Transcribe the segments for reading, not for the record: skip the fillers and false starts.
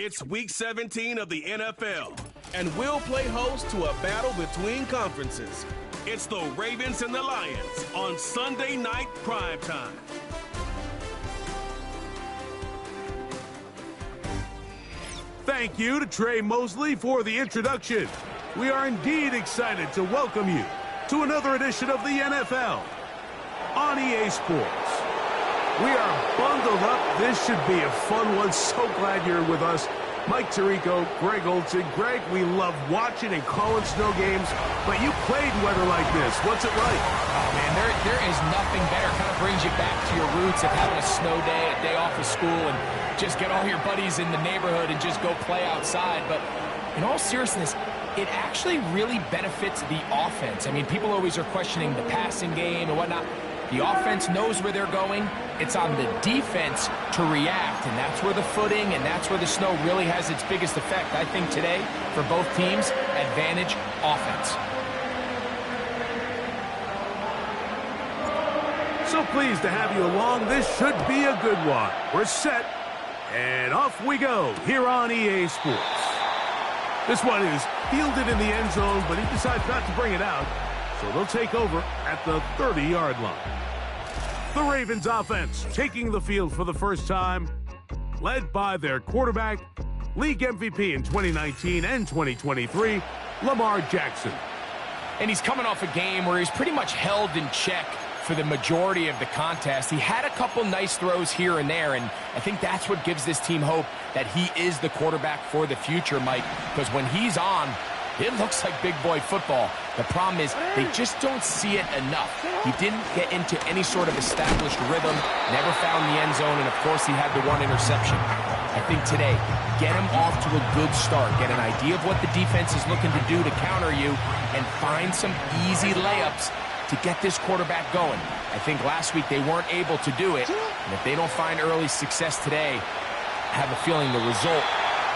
It's Week 17 of the NFL, and we'll play host to a battle between conferences. It's the Ravens and the Lions on Sunday Night Primetime. Thank you to Trey Mosley for the introduction. We are indeed excited to welcome you to another edition of the NFL on EA Sports. We are bundled up. This should be a fun one. So glad you're with us. Mike Tirico, Greg Olson. Greg, we love watching and calling snow games, but you played weather like this. What's it like? Oh, man, there is nothing better. Kind of brings you back to your roots of having a snow day, a day off of school, and just get all your buddies in the neighborhood and just go play outside. But in all seriousness, it actually really benefits the offense. I mean, people always are questioning the passing game and whatnot. The offense knows where they're going. It's on the defense to react, and that's where the footing and that's where the snow really has its biggest effect. I think today, for both teams, advantage offense. So pleased to have you along. This should be a good one. We're set, and off we go here on EA Sports. This one is fielded in the end zone, but he decides not to bring it out, so they'll take over at the 30-yard line. The Ravens offense taking the field for the first time, led by their quarterback, league MVP in 2019 and 2023, Lamar Jackson. And he's coming off a game where he's pretty much held in check for the majority of the contest. He had a couple nice throws here and there, and I think that's what gives this team hope that he is the quarterback for the future, Mike, because when he's on, it looks like big boy football. The problem is they just don't see it enough. He didn't get into any sort of established rhythm, never found the end zone, and of course he had the one interception. I think today, get him off to a good start. Get an idea of what the defense is looking to do to counter you, and find some easy layups to get this quarterback going. I think last week they weren't able to do it, and if they don't find early success today, I have a feeling the result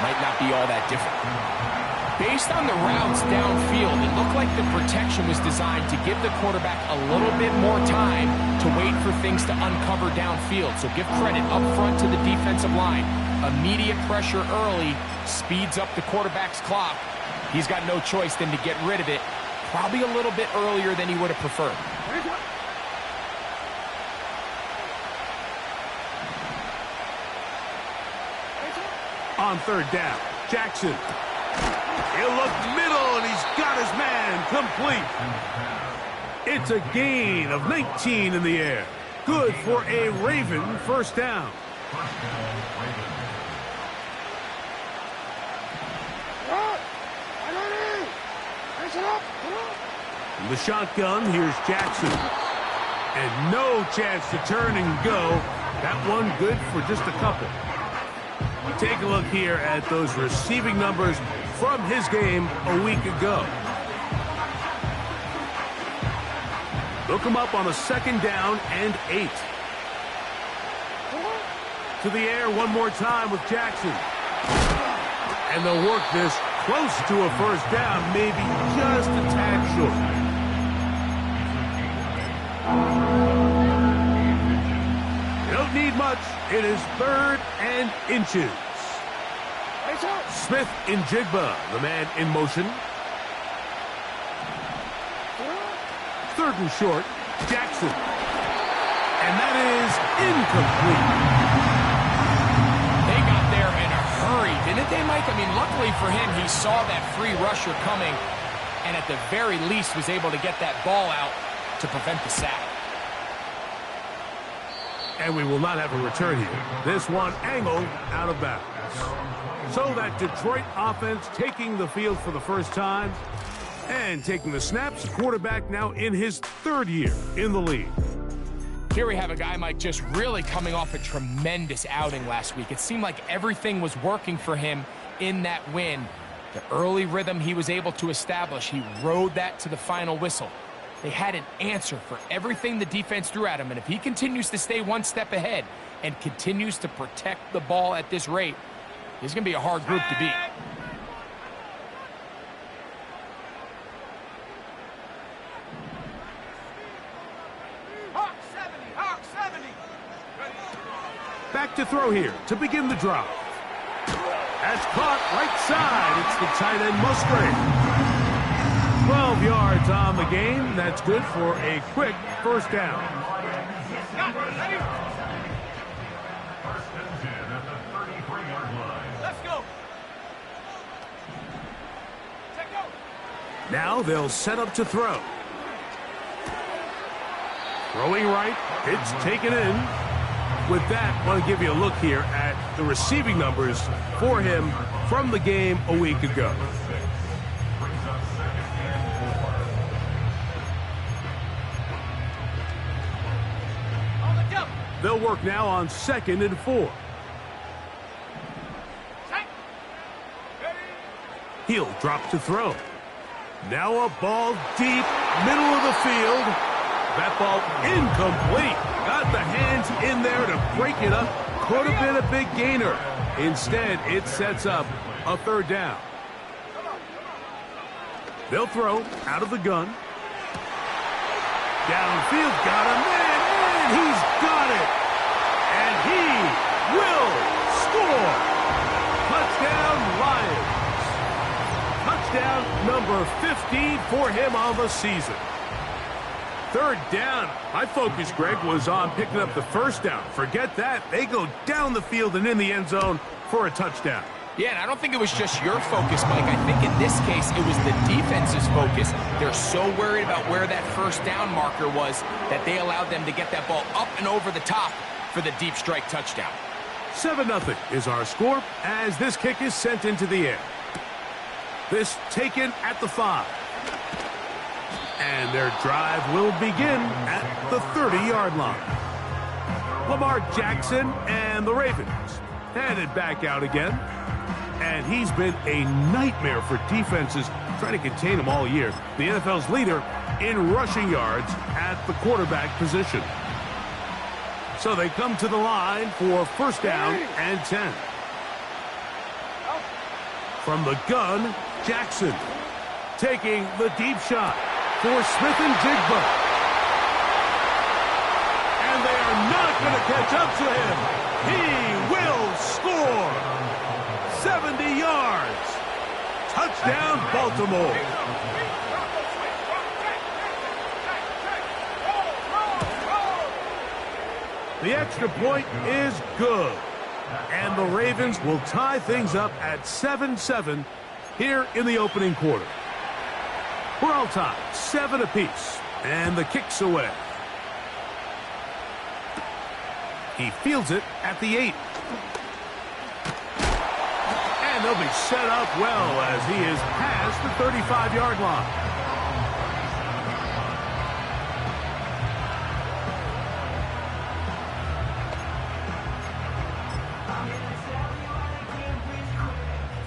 might not be all that different. Based on the routes downfield, it looked like the protection was designed to give the quarterback a little bit more time to wait for things to uncover downfield. So give credit up front to the defensive line. Immediate pressure early speeds up the quarterback's clock. He's got no choice than to get rid of it, probably a little bit earlier than he would have preferred. On third down, Jackson. He'll look middle, and he's got his man complete. It's a gain of 19 in the air. Good for a Raven first down. In the shotgun, here's Jackson. And no chance to turn and go. That one good for just a couple. Take a look here at those receiving numbers from his game a week ago. Look him up on a second down and 8. To the air one more time with Jackson. And they'll work this close to a first down, maybe just a tad short. Don't need much. It is 3rd and inches. Smith in Jigba, the man in motion. 3rd and short, Jackson. And that is incomplete. They got there in a hurry, didn't they, Mike? I mean, luckily for him, he saw that free rusher coming, and at the very least was able to get that ball out to prevent the sack. And we will not have a return here. This one angled out of bounds. So that Detroit offense taking the field for the first time and taking the snaps. Quarterback now in his 3rd year in the league. Here we have a guy, Mike, just really coming off a tremendous outing last week. It seemed like everything was working for him in that win. The early rhythm he was able to establish, he rode that to the final whistle. They had an answer for everything the defense threw at him, and if he continues to stay one step ahead and continues to protect the ball at this rate, this is going to be a hard group to beat. Back to throw here to begin the drive. Pass caught right side. It's the tight end Musgrave. 12 yards on the game. That's good for a quick first down. Let's go. Now they'll set up to throw. Throwing right. It's taken in. With that, I want to give you a look here at the receiving numbers for him from the game a week ago. They'll work now on 2nd and 4. He'll drop to throw. Now a ball deep, middle of the field. That ball incomplete. Got the hands in there to break it up. Could have been a big gainer. Instead, it sets up a third down. They'll throw out of the gun. Downfield, got a man, and he's got it. And he will score. Touchdown, Lions. Touchdown number 15 for him on the season. Third down. My focus, Greg, was on picking up the first down. Forget that. They go down the field and in the end zone for a touchdown. Yeah, and I don't think it was just your focus, Mike. I think in this case, it was the defense's focus. They're so worried about where that first down marker was that they allowed them to get that ball up and over the top for the deep strike touchdown. 7-0 is our score as this kick is sent into the air. This taken at the 5. And their drive will begin at the 30-yard line. Lamar Jackson and the Ravens headed back out again. And he's been a nightmare for defenses trying to contain him all year. The NFL's leader in rushing yards at the quarterback position. So they come to the line for first down and 10. From the gun, Jackson taking the deep shot for Smith and Jigba. And they are not going to catch up to him. He will score. 70 yards. Touchdown, Baltimore. The extra point is good. And the Ravens will tie things up at 7-7 here in the opening quarter. We're all tied, 7 apiece, and the kick's away. He fields it at the 8. And they'll be set up well as he is past the 35-yard line.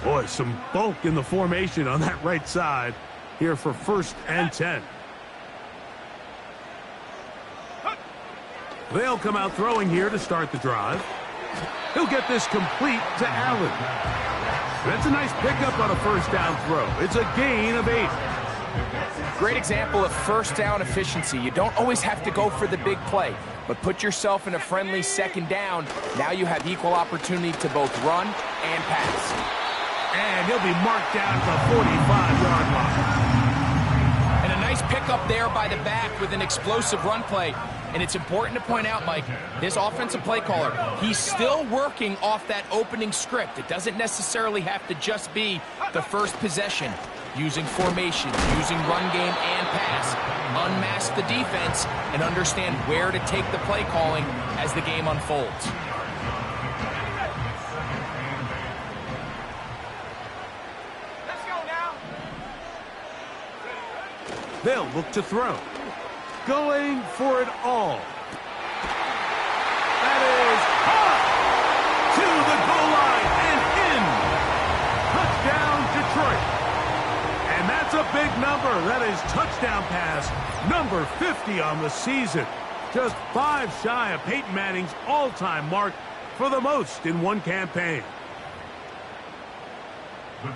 Boy, some bulk in the formation on that right side here for first and 10. They'll come out throwing here to start the drive. He'll get this complete to Allen. That's a nice pickup on a first down throw. It's a gain of 8. Great example of first down efficiency. You don't always have to go for the big play, but put yourself in a friendly second down. Now you have equal opportunity to both run and pass. And he'll be marked down at the 45-yard line. And a nice pickup there by the back with an explosive run play. And it's important to point out, Mike, this offensive play caller, he's still working off that opening script. It doesn't necessarily have to just be the first possession. Using formation, using run game and pass. Unmask the defense and understand where to take the play calling as the game unfolds. They'll look to throw. Going for it all. That is hot to the goal line and in. Touchdown, Detroit. And that's a big number. That is touchdown pass number 50 on the season. Just 5 shy of Peyton Manning's all-time mark for the most in one campaign.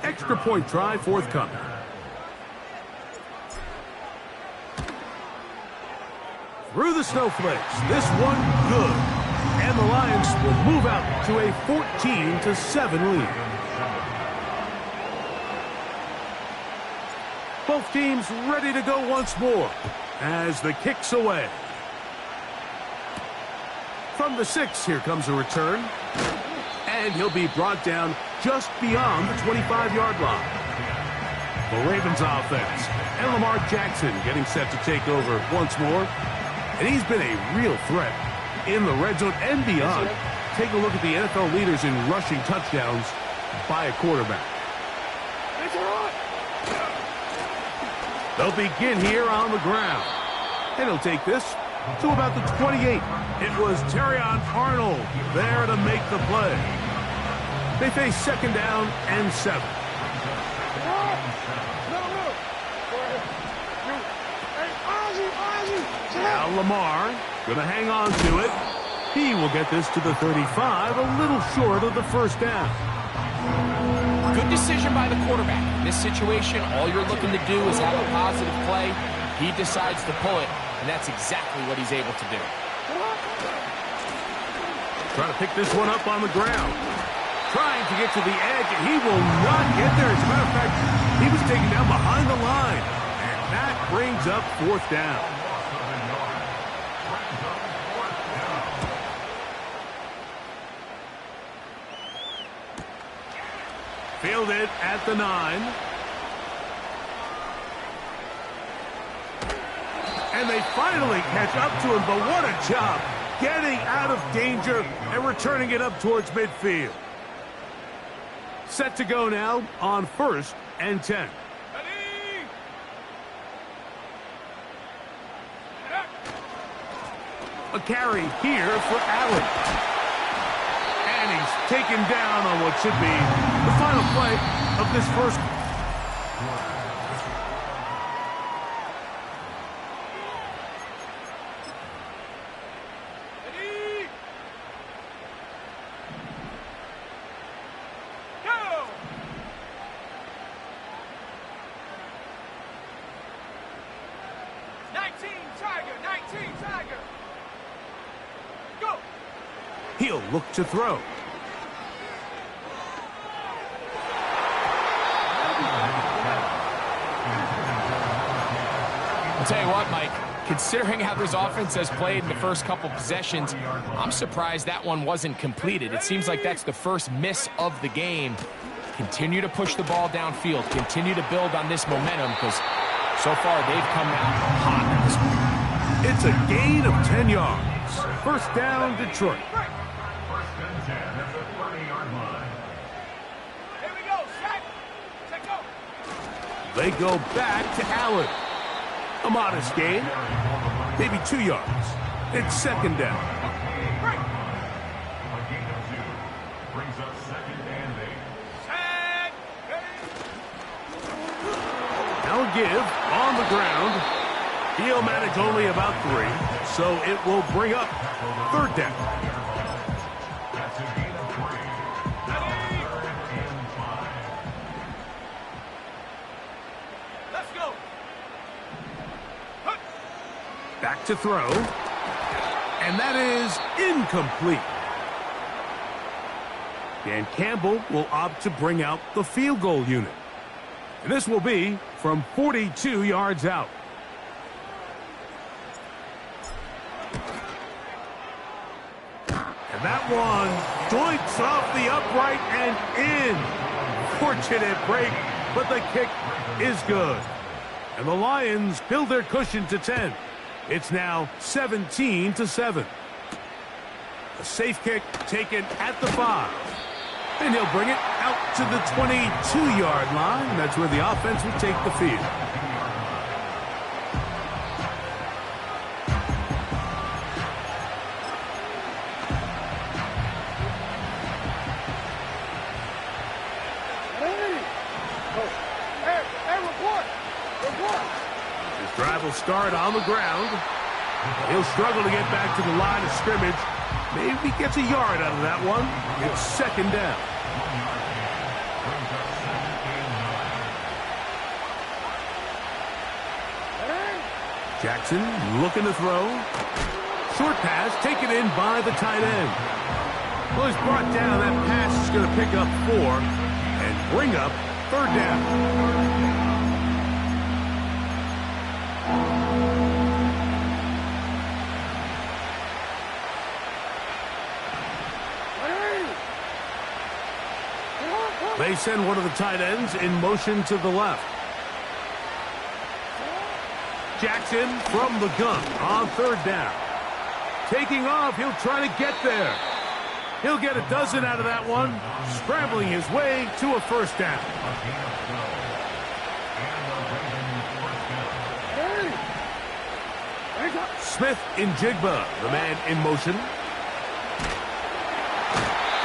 Extra point try forthcoming. Through the snowflakes, this one good. And the Lions will move out to a 14-7 lead. Both teams ready to go once more as the kick's away. From the 6, here comes a return. And he'll be brought down just beyond the 25-yard line. The Ravens offense and Lamar Jackson getting set to take over once more. And he's been a real threat in the red zone and beyond. Take a look at the NFL leaders in rushing touchdowns by a quarterback. They'll begin here on the ground. And he'll take this to about the 28. It was Terrion Arnold there to make the play. They face second down and 7. Now Lamar going to hang on to it. He will get this to the 35, a little short of the first down. Good decision by the quarterback. In this situation, all you're looking to do is have a positive play. He decides to pull it, and that's exactly what he's able to do. Trying to pick this one up on the ground. Trying to get to the edge, and he will not get there. As a matter of fact, he was taken down behind the line, and that brings up 4th down. Fielded at the 9. And they finally catch up to him, but what a job getting out of danger and returning it up towards midfield. Set to go now on 1st and 10. A carry here for Allen. And he's taken down on what should be the final play of this first. Go! Tiger. Go! He'll look to throw. I'll tell you what, Mike, considering how this offense has played in the first couple possessions, I'm surprised that one wasn't completed. It seems like that's the first miss of the game. Continue to push the ball downfield. Continue to build on this momentum because so far they've come out hot in this one. It's a gain of 10 yards. First down, Detroit. First and 10 at the 30-yard line. Here we go, set go. They go back to Allen. A modest gain, maybe 2 yards. It's second down. A gain of 2 brings up 2nd and 8. Set. Now a give on the ground. He'll manage only about 3, so it will bring up 3rd down. That's a gain of 3. 3rd and 5. Let's go. Back to throw. And that is incomplete. Dan Campbell will opt to bring out the field goal unit. And this will be from 42 yards out. And that one joints off the upright and in. Fortunate break, but the kick is good. And the Lions build their cushion to 10. It's now 17-7. A safe kick taken at the 5. And he'll bring it out to the 22-yard line. That's where the offense will take the field. His drive will start on the ground. He'll struggle to get back to the line of scrimmage. Maybe gets a yard out of that one. It's second down. Jackson looking to throw. Short pass taken in by the tight end. Well, he's brought down. That pass is going to pick up 4 and bring up 3rd down. They send one of the tight ends in motion to the left. Jackson from the gun on third down. Taking off, he'll try to get there. He'll get a dozen out of that one, scrambling his way to a first down. Smith in Jigba, the man in motion.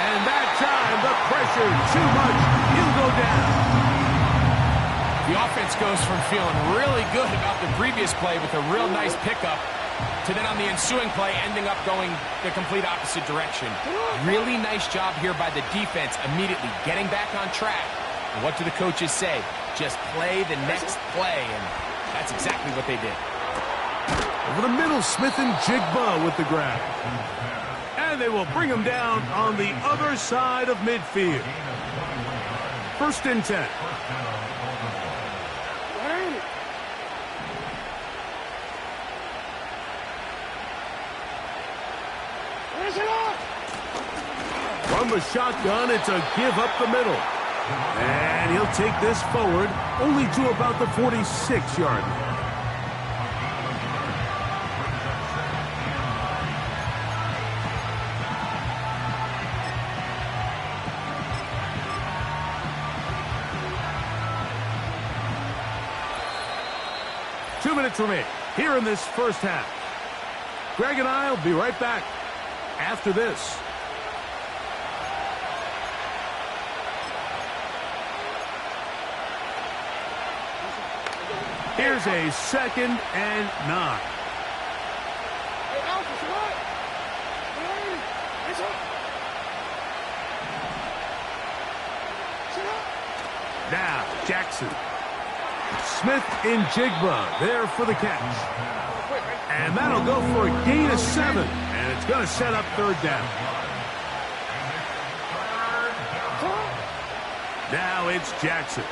And that time, the pressure, too much. He'll go down. The offense goes from feeling really good about the previous play with a real nice pickup to then on the ensuing play ending up going the complete opposite direction. Really nice job here by the defense immediately getting back on track. And what do the coaches say? Just play the next play, and that's exactly what they did. Over the middle, Smith and Jigba with the grab. And they will bring him down on the other side of midfield. 1st and 10. From the shotgun, it's a give up the middle. And he'll take this forward only to about the 46-yard line. Remaining here in this first half. Greg and I will be right back after this. Here's a 2nd and 9. Now Jackson. Smith in Jigba there for the catch. And that'll go for a gain of 7. And it's going to set up third down. Now it's Jackson.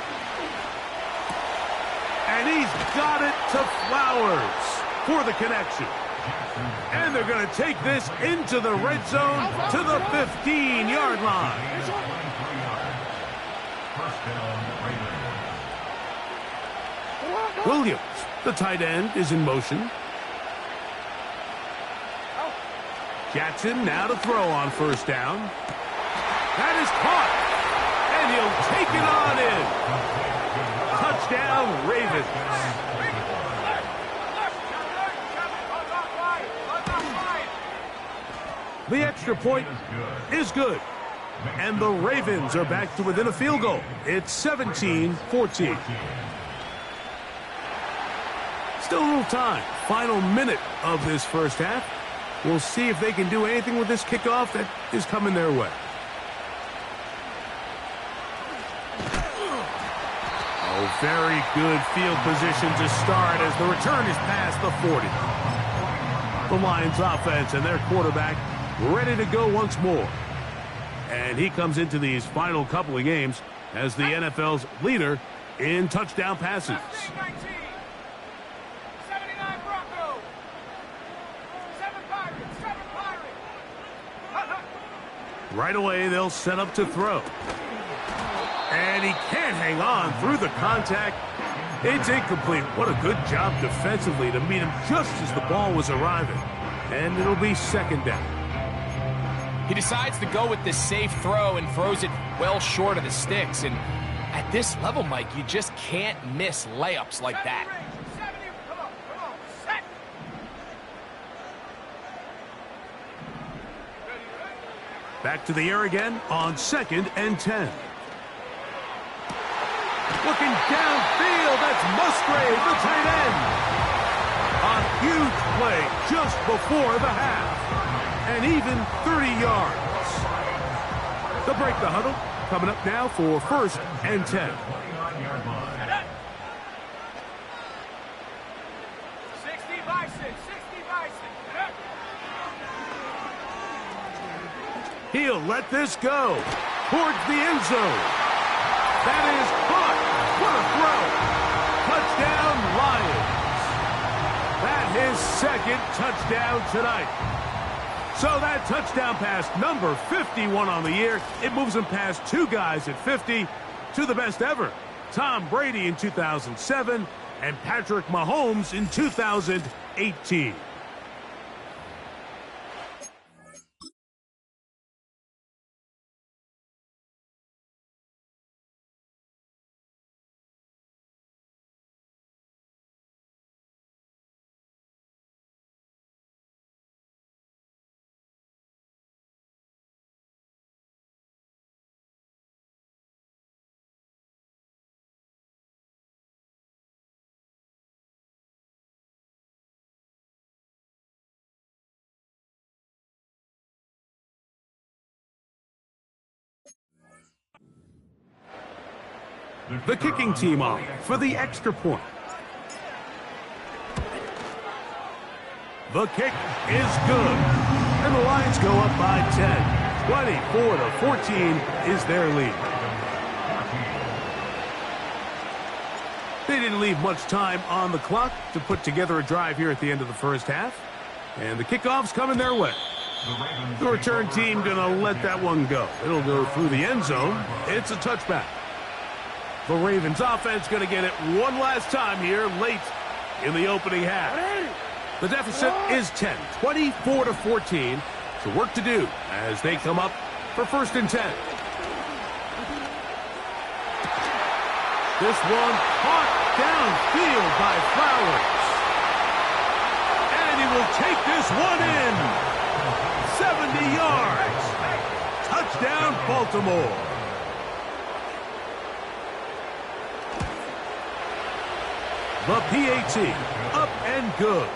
And he's got it to Flowers for the connection. And they're going to take this into the red zone to the 15-yard line. Williams, the tight end, is in motion. Jackson now to throw on first down. That is caught. And he'll take it on in. Touchdown, Ravens. The extra point is good. And the Ravens are back to within a field goal. It's 17-14. Still a little time. Final minute of this first half. We'll see if they can do anything with this kickoff that is coming their way. Oh, very good field position to start as the return is past the 40. The Lions offense and their quarterback ready to go once more. And he comes into these final couple of games as the NFL's leader in touchdown passes. Right away, they'll set up to throw. And he can't hang on through the contact. It's incomplete. What a good job defensively to meet him just as the ball was arriving. And it'll be second down. He decides to go with this safe throw and throws it well short of the sticks. And at this level, Mike, you just can't miss layups like that. Back to the air again on 2nd and 10. Looking downfield, that's Musgrave, the tight end. A huge play just before the half. And even 30 yards. They'll break the huddle. Coming up now for 1st and 10. 60 by 6, 60 by 6. He'll let this go towards the end zone. That is caught. What a throw. Touchdown, Lions. second touchdown tonight. So that touchdown pass, number 51 on the year, it moves him past two guys at 50 to the best ever. Tom Brady in 2007 and Patrick Mahomes in 2018. The kicking team on for the extra point. The kick is good. And the Lions go up by 10. 24-14 is their lead. They didn't leave much time on the clock to put together a drive here at the end of the first half. And the kickoff's coming their way. The return team gonna let that one go. It'll go through the end zone. It's a touchback. The Ravens offense going to get it one last time here late in the opening half. The deficit is 10, 24-14. So work to do as they come up for 1st and 10. This one caught downfield by Flowers. And he will take this one in. 70 yards. Touchdown, Baltimore. The PAT, up and good.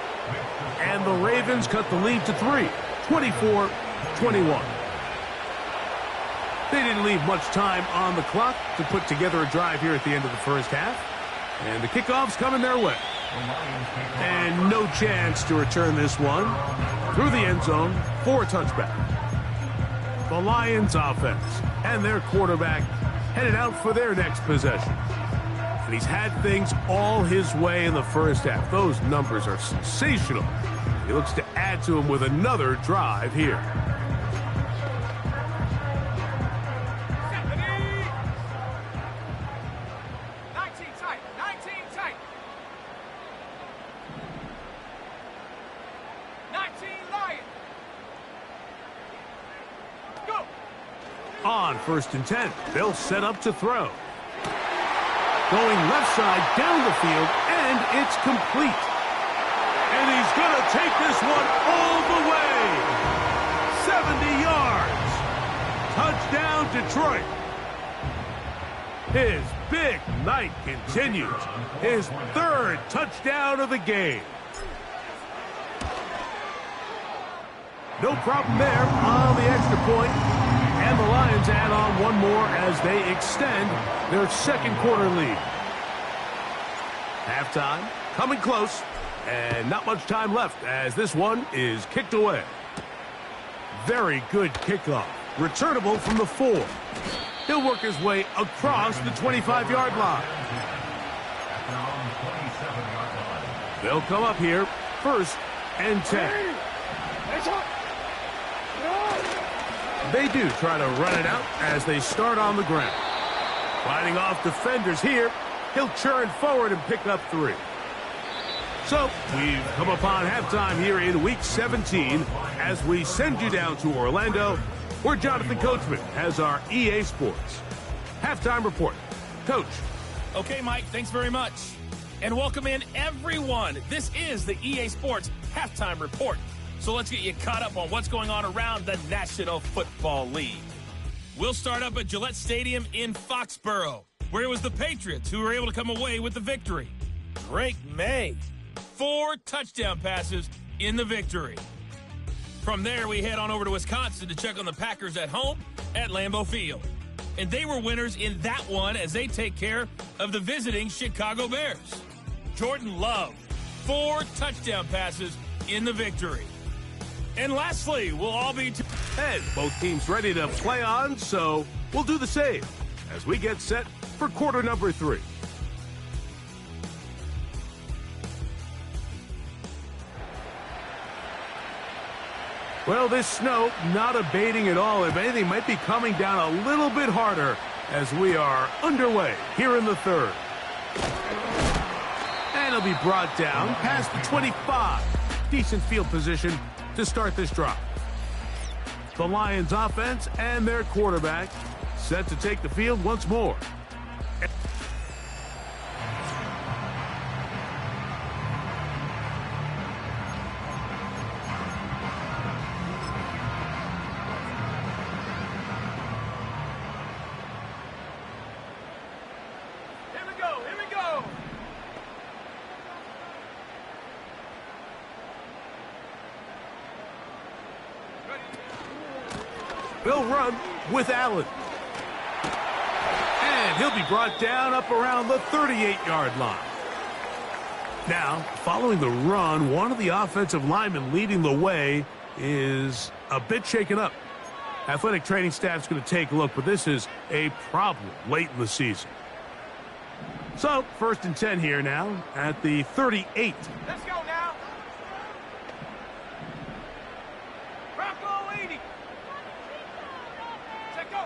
And the Ravens cut the lead to 3, 24-21. They didn't leave much time on the clock to put together a drive here at the end of the first half. And the kickoff's coming their way. And no chance to return this one through the end zone for a touchback. The Lions offense and their quarterback headed out for their next possession. And he's had things all his way in the first half. Those numbers are sensational. He looks to add to them with another drive here. On 1st and 10, they'll set up to throw. Going left side down the field, and it's complete. And he's going to take this one all the way. 70 yards. Touchdown, Detroit. His big night continues. His 3rd touchdown of the game. No problem there on the extra point. And the Lions add on one more as they extend their 2nd quarter lead. Halftime coming close, and not much time left as this one is kicked away. Very good kickoff. Returnable from the 4. He'll work his way across the 25-yard line. They'll come up here 1st and 10. They do try to run it out as they start on the ground. Fighting off defenders here, he'll churn forward and pick up 3. So we've come upon halftime here in Week 17 as we send you down to Orlando, where Jonathan Coachman has our EA Sports halftime report. Coach. Okay, Mike, thanks very much. And welcome in, everyone. This is the EA Sports halftime report. So let's get you caught up on what's going on around the National Football League. We'll start up at Gillette Stadium in Foxborough, where it was the Patriots who were able to come away with the victory. Drake May, 4 touchdown passes in the victory. From there, we head on over to Wisconsin to check on the Packers at home at Lambeau Field. And they were winners in that one as they take care of the visiting Chicago Bears. Jordan Love, 4 touchdown passes in the victory. And lastly, we'll all be... And both teams ready to play on, so we'll do the same as we get set for quarter number 3. Well, this snow not abating at all. If anything, might be coming down a little bit harder as we are underway here in the third. And it'll be brought down past the 25. Decent field position to start this drive. The Lions offense and their quarterback set to take the field once more. They'll run with Allen. And he'll be brought down up around the 38-yard line. Now, following the run, one of the offensive linemen leading the way is a bit shaken up. Athletic training staff's going to take a look, but this is a problem late in the season. So, 1st and 10 here now at the 38. Let's go now. Bronco 80. Check go.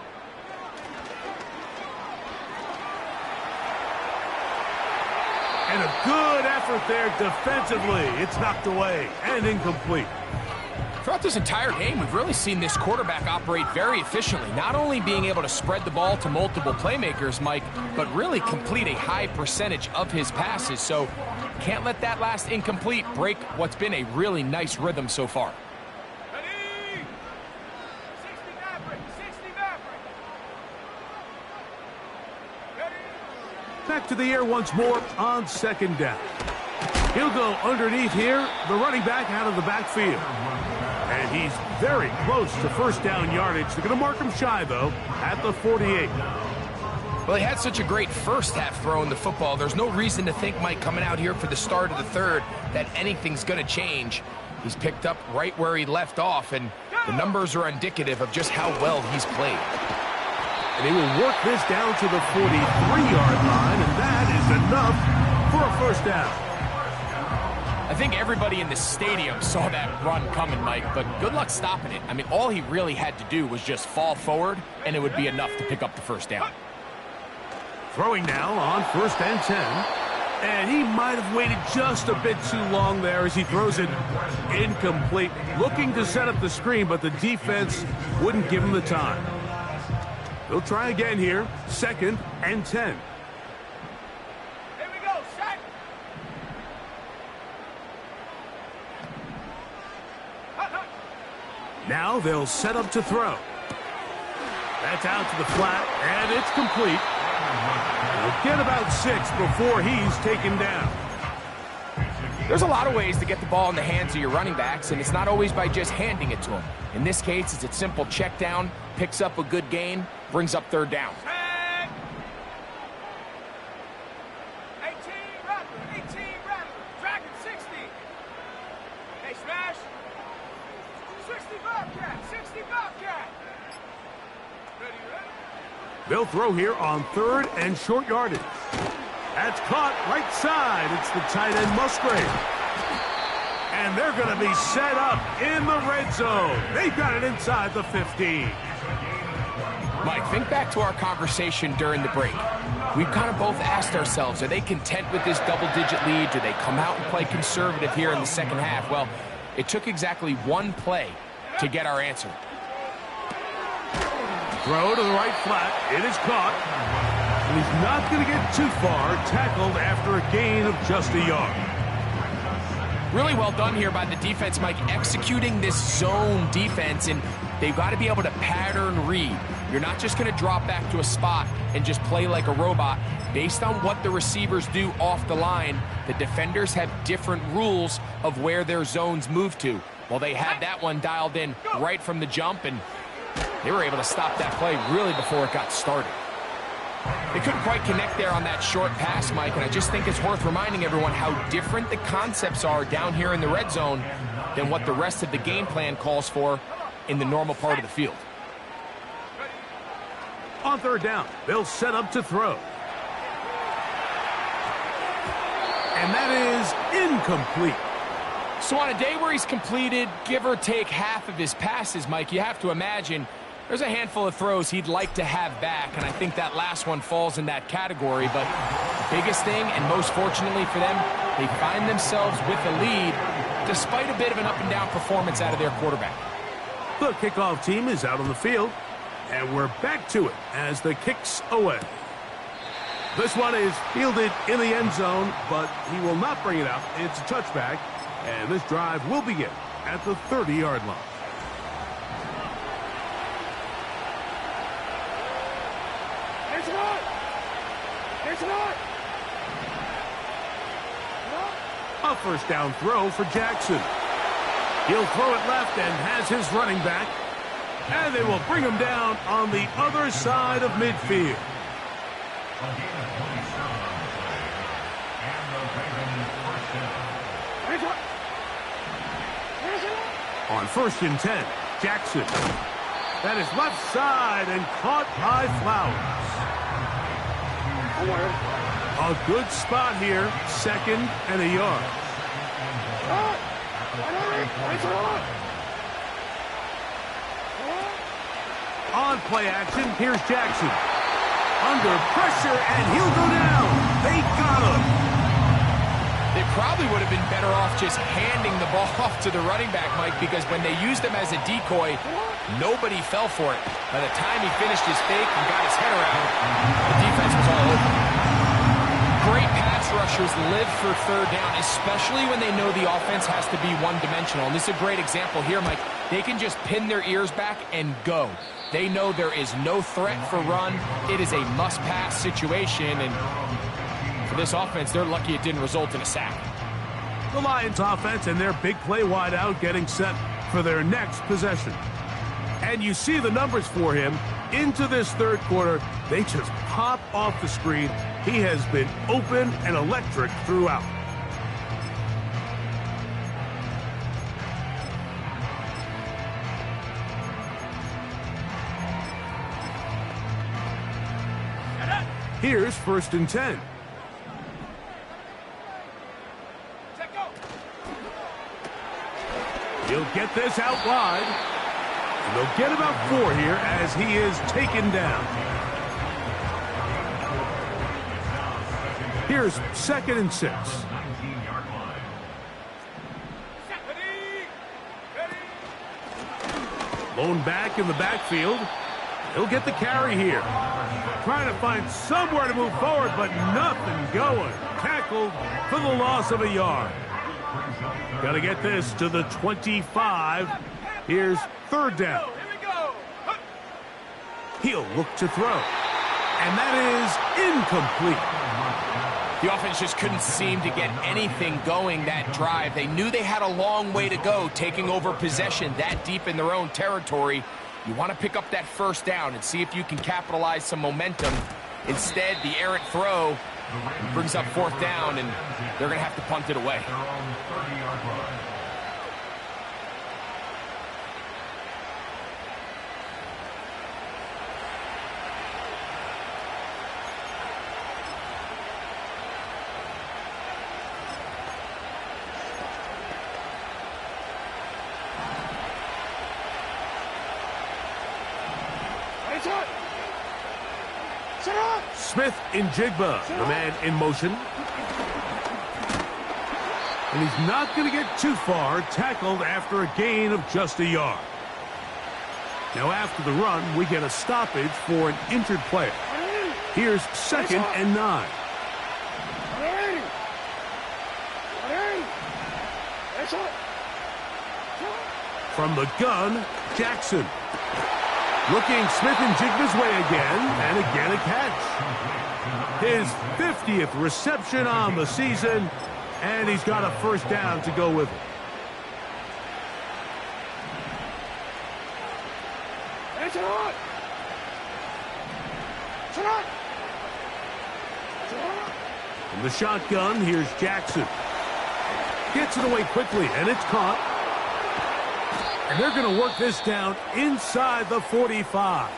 And a good effort there defensively. It's knocked away and incomplete. Throughout this entire game, we've really seen this quarterback operate very efficiently, not only being able to spread the ball to multiple playmakers, Mike, but really complete a high percentage of his passes. So can't let that last incomplete break what's been a really nice rhythm so far. Ready? 60 Maverick. 60 Maverick. Ready? Back to the air once more on 2nd down. He'll go underneath here, the running back out of the backfield. And he's very close to 1st down yardage. They're going to mark him shy, though, at the 48. Well, he had such a great first half throwing the football. There's no reason to think, Mike, coming out here for the start of the third, that anything's going to change. He's picked up right where he left off, and the numbers are indicative of just how well he's played. And he will work this down to the 43-yard line, and that is enough for a 1st down. I think everybody in the stadium saw that run coming, Mike, but good luck stopping it. I mean, all he really had to do was just fall forward, and it would be enough to pick up the 1st down. Throwing now on 1st and 10. And he might have waited just a bit too long there as he throws it incomplete. Looking to set up the screen, but the defense wouldn't give him the time. They'll try again here. 2nd and 10. Now they'll set up to throw. That's out to the flat, and it's complete. He'll get about 6 before he's taken down. There's a lot of ways to get the ball in the hands of your running backs, and it's not always by just handing it to them. In this case, it's a simple check down, picks up a good gain, brings up 3rd down. 18 Rattler, Dragon 60. Hey, smash. 60 Bobcat. Ready? They'll throw here on 3rd and short yardage. That's caught right side. It's the tight end Musgrave. And they're going to be set up in the red zone. They've got it inside the 15. Mike, think back to our conversation during the break. We've kind of both asked ourselves, are they content with this double-digit lead? Do they come out and play conservative here in the 2nd half? Well, it took exactly one play to get our answer. Throw to the right flat. It is caught. And he's not going to get too far. Tackled after a gain of just a yard. Really well done here by the defense, Mike, executing this zone defense, and they've got to be able to pattern read. You're not just going to drop back to a spot and just play like a robot. Based on what the receivers do off the line, the defenders have different rules of where their zones move to. Well, they had that one dialed in right from the jump, and they were able to stop that play really before it got started. They couldn't quite connect there on that short pass, Mike, and I just think it's worth reminding everyone how different the concepts are down here in the red zone than what the rest of the game plan calls for in the normal part of the field. On 3rd down, they'll set up to throw. And that is incomplete. So on a day where he's completed, give or take half of his passes, Mike, you have to imagine there's a handful of throws he'd like to have back, and I think that last one falls in that category. But the biggest thing, and most fortunately for them, they find themselves with a lead despite a bit of an up-and-down performance out of their quarterback. The kickoff team is out on the field, and we're back to it as the kick's away. This one is fielded in the end zone, but he will not bring it out. It's a touchback, and this drive will begin at the 30-yard line. A first down throw for Jackson. He'll throw it left and has his running back. And they will bring him down on the other side of midfield. On 1st and 10, Jackson. That is left side and caught by Flowers. A good spot here, 2nd and a yard. On play action, here's Jackson. Under pressure, and he'll go down. They got him. They probably would have been better off just handing the ball off to the running back, Mike, because when they used him as a decoy, nobody fell for it. By the time he finished his fake and got his head around, the defense was all over. Great pass rushers live for 3rd down, especially when they know the offense has to be one-dimensional. And this is a great example here, Mike. They can just pin their ears back and go. They know there is no threat for run. It is a must-pass situation, and for this offense, they're lucky it didn't result in a sack. The Lions offense and their big play wideout getting set for their next possession. And you see the numbers for him into this 3rd quarter. They just pop off the screen. He has been open and electric throughout. Here's 1st and 10. He'll get this out wide. And they'll get about 4 here as he is taken down. Here's 2nd and 6. Lone back in the backfield. He'll get the carry here. Trying to find somewhere to move forward, but nothing going. Tackled for the loss of a yard. Got to get this to the 25. Here's 3rd down. He'll look to throw. And that is incomplete. The offense just couldn't seem to get anything going that drive. They knew they had a long way to go, taking over possession that deep in their own territory. You want to pick up that 1st down and see if you can capitalize some momentum. Instead, the errant throw brings up 4th down, and they're going to have to punt it away. Smith in Jigba, the man in motion. And he's not going to get too far, tackled after a gain of just a yard. Now after the run, we get a stoppage for an injured player. Here's 2nd and 9. From the gun, Jackson. Looking Smith and Jigba's way again, and again a catch. His 50th reception on the season, and he's got a 1st down to go with it. From the shotgun, here's Jackson. Gets it away quickly, and it's caught. And they're going to work this down inside the 45.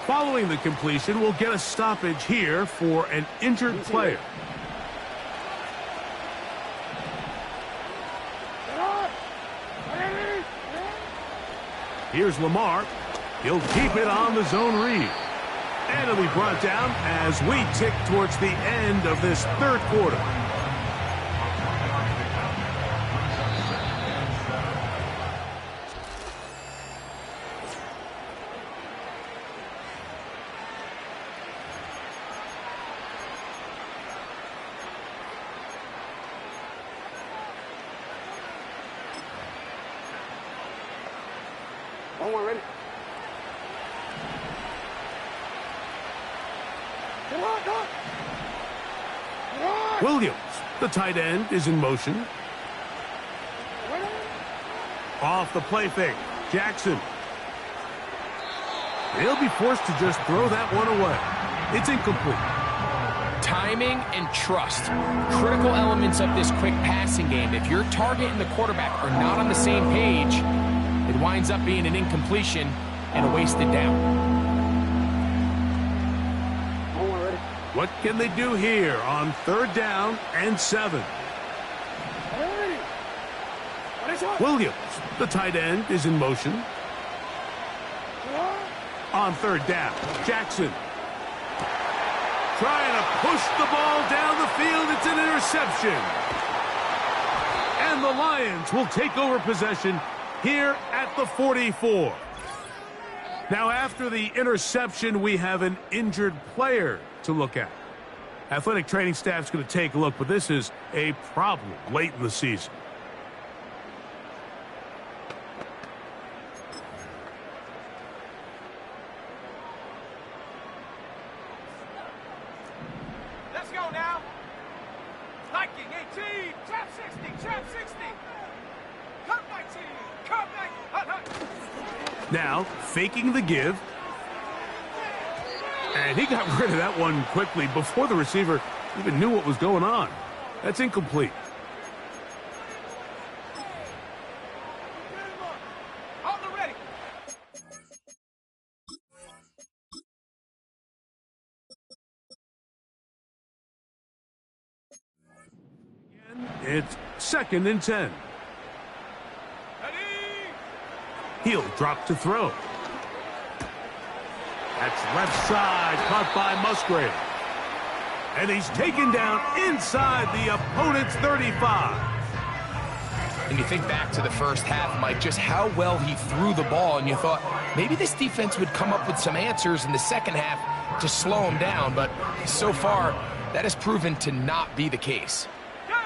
Following the completion, we'll get a stoppage here for an injured player. Here's Lamar. He'll keep it on the zone read. And it'll be brought down as we tick towards the end of this third quarter. One ready. Williams, the tight end, is in motion. Off the play fake, Jackson. He'll be forced to just throw that one away. It's incomplete. Timing and trust, critical elements of this quick passing game. If your target and the quarterback are not on the same page, it winds up being an incompletion and a wasted down. What can they do here on 3rd down and 7? Williams, the tight end, is in motion. On 3rd down, Jackson. Trying to push the ball down the field. It's an interception. And the Lions will take over possession here at the 44. Now, after the interception, we have an injured player to look at. Athletic training staff's going to take a look, but this is a problem late in the season. Let's go now. Liking 18, trap 60, trap 60. Come 19, come 19. Now, faking the give. And he got rid of that one quickly before the receiver even knew what was going on. That's incomplete. On the ready. It's 2nd and 10. Ready. He'll drop to throw. That's left side, caught by Musgrave. And he's taken down inside the opponent's 35. And you think back to the first half, Mike, just how well he threw the ball, and you thought maybe this defense would come up with some answers in the second half to slow him down, but so far that has proven to not be the case. Go.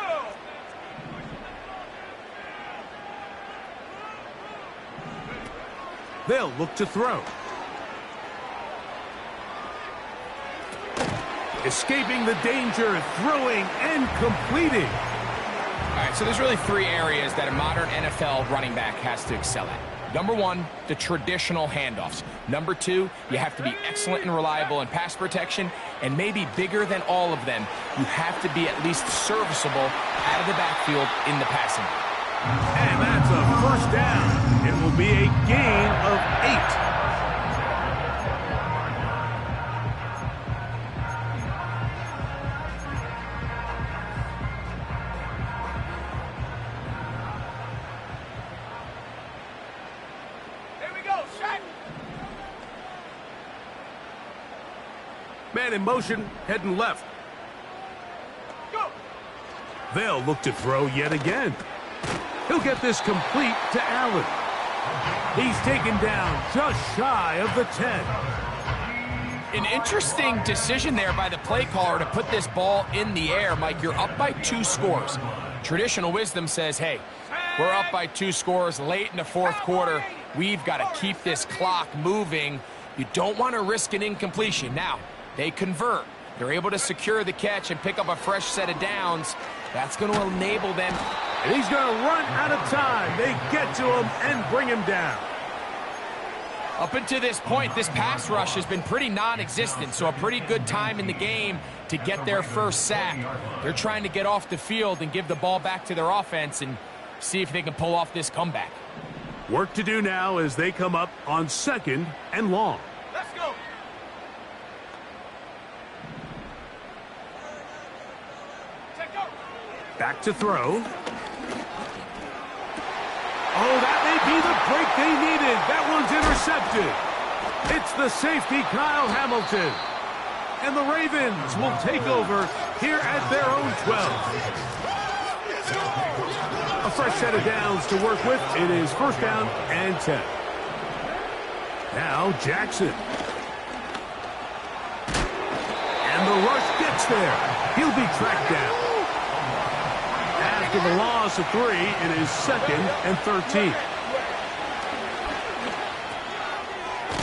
They'll look to throw. Escaping the danger, throwing and completing. All right, so there's really 3 areas that a modern NFL running back has to excel at. Number 1, the traditional handoffs. Number 2, you have to be excellent and reliable in pass protection. And maybe bigger than all of them, you have to be at least serviceable out of the backfield in the passing game. And that's a 1st down. It will be a gain of 8. Man in motion, heading left. Go. They'll look to throw yet again. He'll get this complete to Allen. He's taken down just shy of the 10. An interesting decision there by the play caller to put this ball in the air. Mike, you're up by 2 scores. Traditional wisdom says, hey, we're up by 2 scores late in the 4th quarter. We've got to keep this clock moving. You don't want to risk an incompletion. Now, they convert. They're able to secure the catch and pick up a fresh set of downs. That's going to enable them. And he's going to run out of time. They get to him and bring him down. Up until this point, this pass rush has been pretty non-existent, so a pretty good time in the game to get their first sack. They're trying to get off the field and give the ball back to their offense and see if they can pull off this comeback. Work to do now as they come up on 2nd and long. Let's go. Back to throw. Oh, that may be the break they needed. That one's intercepted. It's the safety, Kyle Hamilton. And the Ravens will take over here at their own 12. A fresh set of downs to work with. It is first down and 10. Now Jackson. And the rush gets there. He'll be tracked down. After the loss of 3, it is 2nd and 13.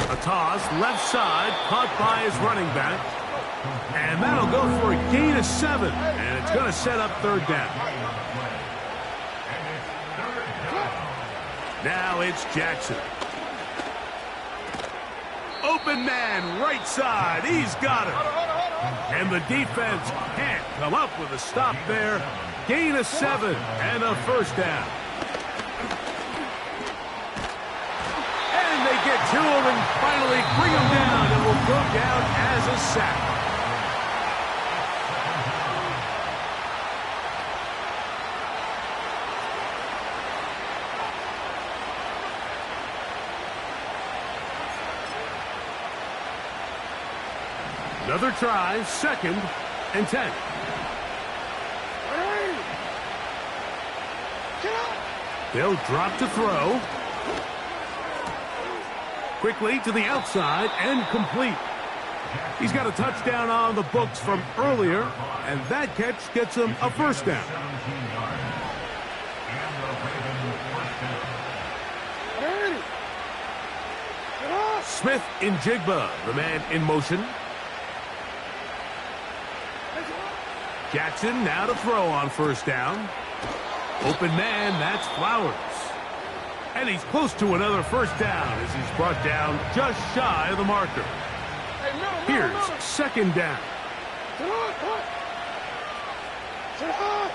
A toss, left side, caught by his running back. And that'll go for a gain of 7. And it's going to set up 3rd down. Now it's Jackson. Open man, right side. He's got it. And the defense can't come up with a stop there. Gain of 7 and a first down. And they get to him and finally bring him down. And will go down as a sack. Another try, 2nd and 10. They'll drop to throw. Quickly to the outside and complete. He's got a touchdown on the books from earlier, and that catch gets him a first down. Smith in Jigba, the man in motion. Jackson now to throw on first down. Open man, that's Flowers. And he's close to another first down as he's brought down just shy of the marker. Here's 2nd down.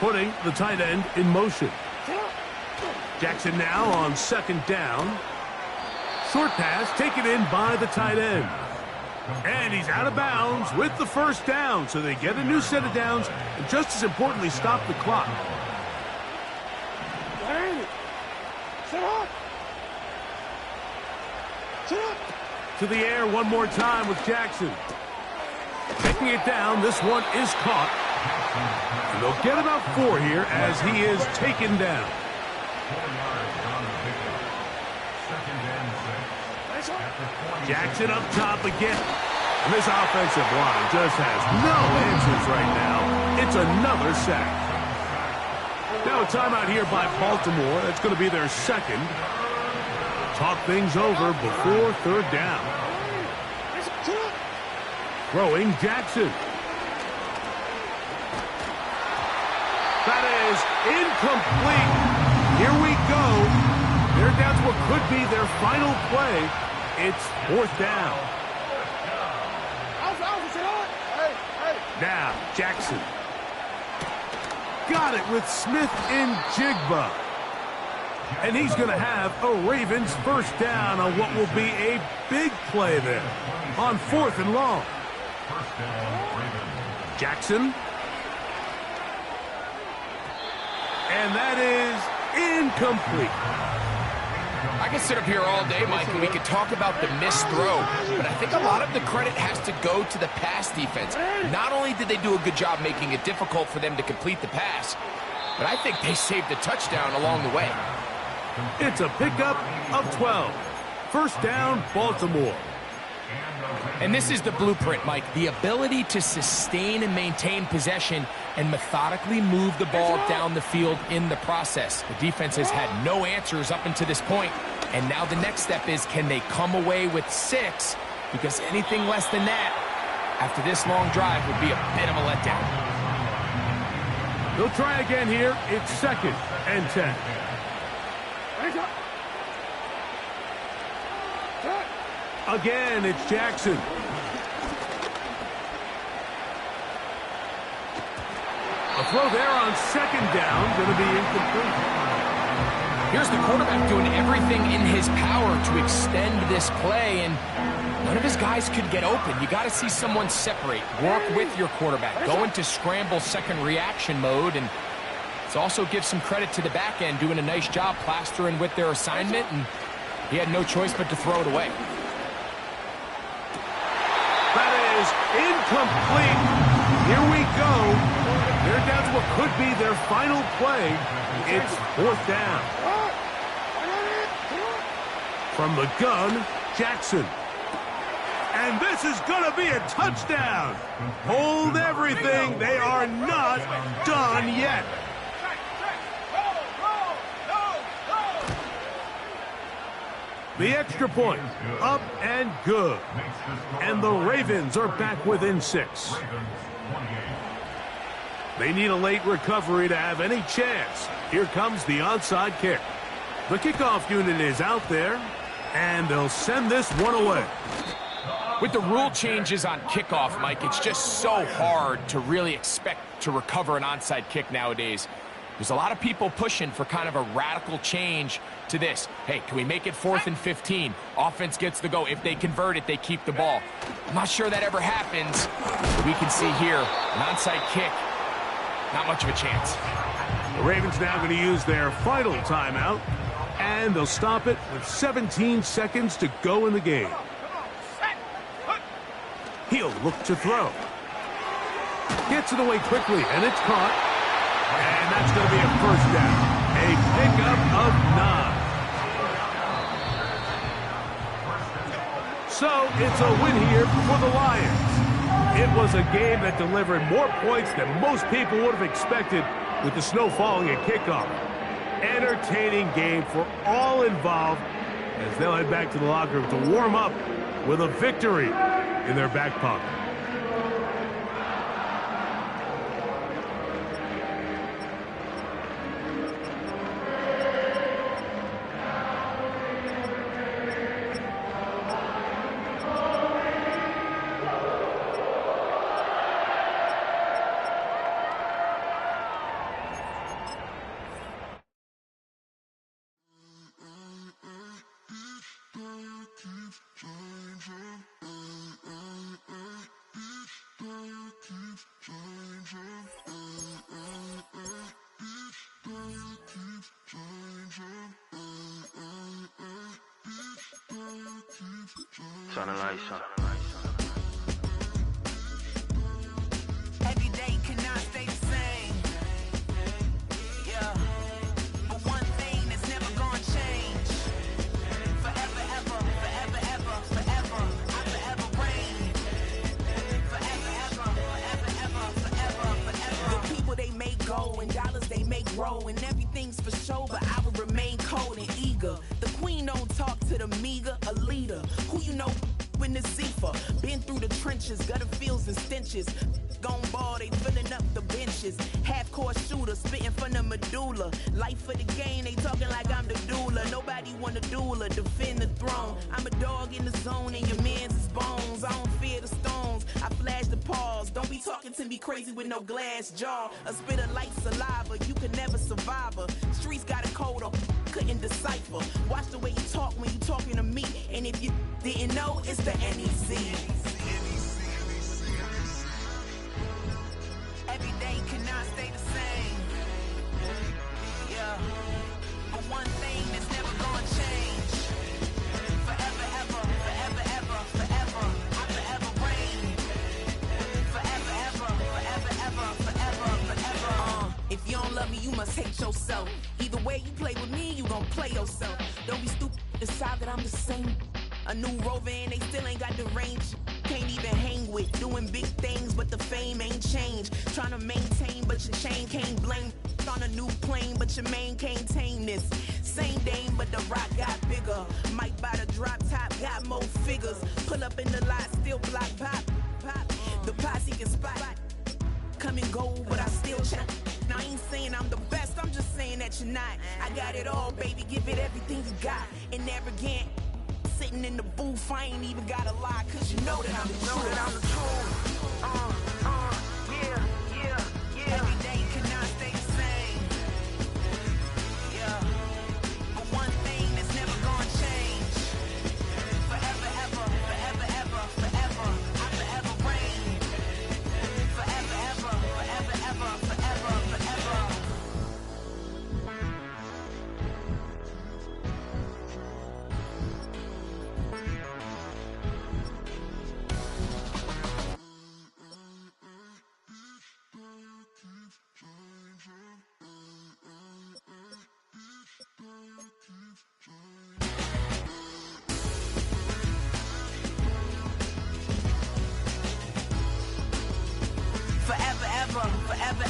Putting the tight end in motion. Jackson now on 2nd down. Short pass taken in by the tight end. And he's out of bounds with the first down, so they get a new set of downs, and just as importantly, stop the clock. To the air one more time with Jackson. Taking it down, this one is caught. And they'll get about 4 here as he is taken down. Jackson up top again. And this offensive line just has no answers right now. It's another sack. Now a timeout here by Baltimore. That's going to be their 2nd. Talk things over before 3rd down. Throwing Jackson. That is incomplete. Here we go. They're down to what could be their final play. It's 4th down. Now, Jackson. Got it with Smith in Jigba. And he's going to have a Ravens first down on what will be a big play there on 4th and long. Jackson. And that is incomplete. I could sit up here all day, Mike, and we could talk about the missed throw, but I think a lot of the credit has to go to the pass defense. Not only did they do a good job making it difficult for them to complete the pass, but I think they saved a touchdown along the way. It's a pickup of 12. First down, Baltimore. And this is the blueprint, Mike. The ability to sustain and maintain possession and methodically move the ball down the field in the process. The defense has had no answers up until this point, and now the next step is, can they come away with 6? Because anything less than that, after this long drive, would be a bit of a letdown. They'll try again here. It's 2nd and 10. Again, it's Jackson. A throw there on 2nd down, going to be incomplete. Here's the quarterback doing everything in his power to extend this play, and none of his guys could get open. You got to see someone separate, work with your quarterback, go into scramble second reaction mode, and Let's also give some credit to the back end, doing a nice job plastering with their assignment, and he had no choice but to throw it away. That is incomplete. Here we go. They're down to what could be their final play. It's 4th down. From the gun, Jackson. And this is going to be a touchdown. Hold everything. They are not done yet. The extra point, up and good. And the Ravens are back within 6. They need a late recovery to have any chance. Here comes the onside kick. The kickoff unit is out there, and they'll send this one away. With the rule changes on kickoff, Mike, it's just so hard to really expect to recover an onside kick nowadays. There's a lot of people pushing for kind of a radical change to this. Hey, can we make it 4th and 15? Offense gets the go. If they convert it, they keep the ball. I'm not sure that ever happens. But we can see here, an onside kick, not much of a chance. The Ravens now going to use their final timeout, and they'll stop it with 17 seconds to go in the game. He'll look to throw. Gets it away quickly, and it's caught. And that's going to be a 1st down. A pickup of 9. So it's a win here for the Lions. It was a game that delivered more points than most people would have expected with the snow falling at kickoff. Entertaining game for all involved as they'll head back to the locker room to warm up with a victory in their back pocket. Turn the lights on. Every day cannot stay the same. Yeah. But one thing that's never gonna change. Forever, ever, forever, ever, forever. I forever reign. Forever, ever, forever, ever, forever, forever. The people they make go and dollars they make grow, and everything's for show, but I will remain cold and eager. The queen don't talk to the meager, a leader. Who you know in the Zephyr? Been through the trenches, gutter fields and stenches. Gone ball, they filling up the benches. Half-court shooter, spitting from the medulla. Life for the game, they talking like I'm the doula. Nobody want a doula, defend the throne. I'm a dog in the zone and your man's is bones. I don't fear the stones, I flash the paws. Don't be talking to me crazy with no glass jaw. A spit of light saliva, you can never survive her. Streets got a code up, couldn't decipher. Watch the way you talk when you talking to me. And if you didn't know, it's the NEC. Every day cannot stay the same. Yeah. But one thing that's never gonna change. Forever, ever, forever, ever, forever. I forever reign. Forever, ever, forever, ever, forever, forever. If you don't love me, you must hate yourself. Either way you play with me, you gon' play yourself. Don't be stupid, decide that I'm the same. A new rover and they still ain't got the range. Can't even hang with, doing big things, but the fame ain't changed. Trying to maintain, but your chain can't blame. On a new plane, but your main can't tame this. Same dame, but the rock got bigger. Might buy the drop top, got more figures. Pull up in the lot, still block pop. The posse can spot. Come and go, but I still check. Now I ain't saying I'm the best, I'm just saying that you're not. I got it all, baby, give it everything you got. And arrogant. Sitting in the booth, I ain't even gotta lie, cause you know that I'm the truth. Yeah. Every day cannot stay the same. Yeah. But one thing that's never gonna change. Forever, ever, forever, ever, forever. I forever reign. Forever, ever, forever, ever, forever, forever.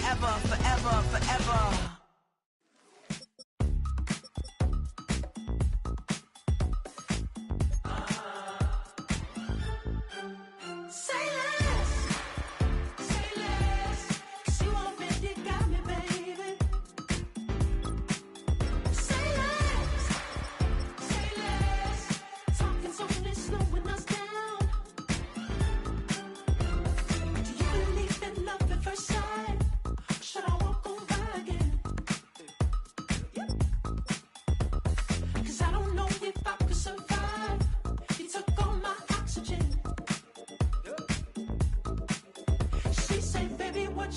forever, forever, forever.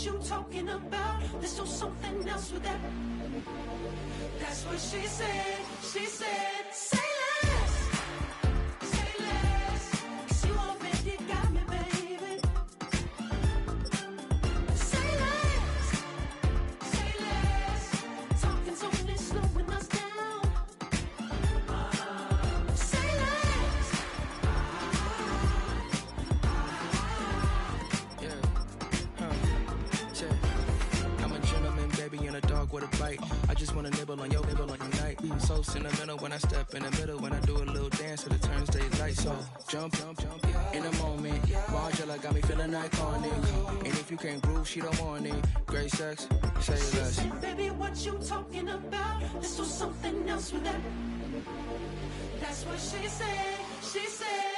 You talking about? Let's do something else with that. That's what she said. She said, say less. Say less. 'Cause you already got me, baby. Say less. Say less. Talking's only slowing us down. Say less. I'm a gentleman, baby, and a dog with a bite. I just wanna nibble on your night. So sentimental when I step in the middle. When I do a little dance, so the turns daylight. So jump, in a moment. Margella got me feeling iconic. And if you can't groove, she don't want it. Great sex, say less. She said, baby, what you talking about? Let's do something else with that. That's what she said. She said.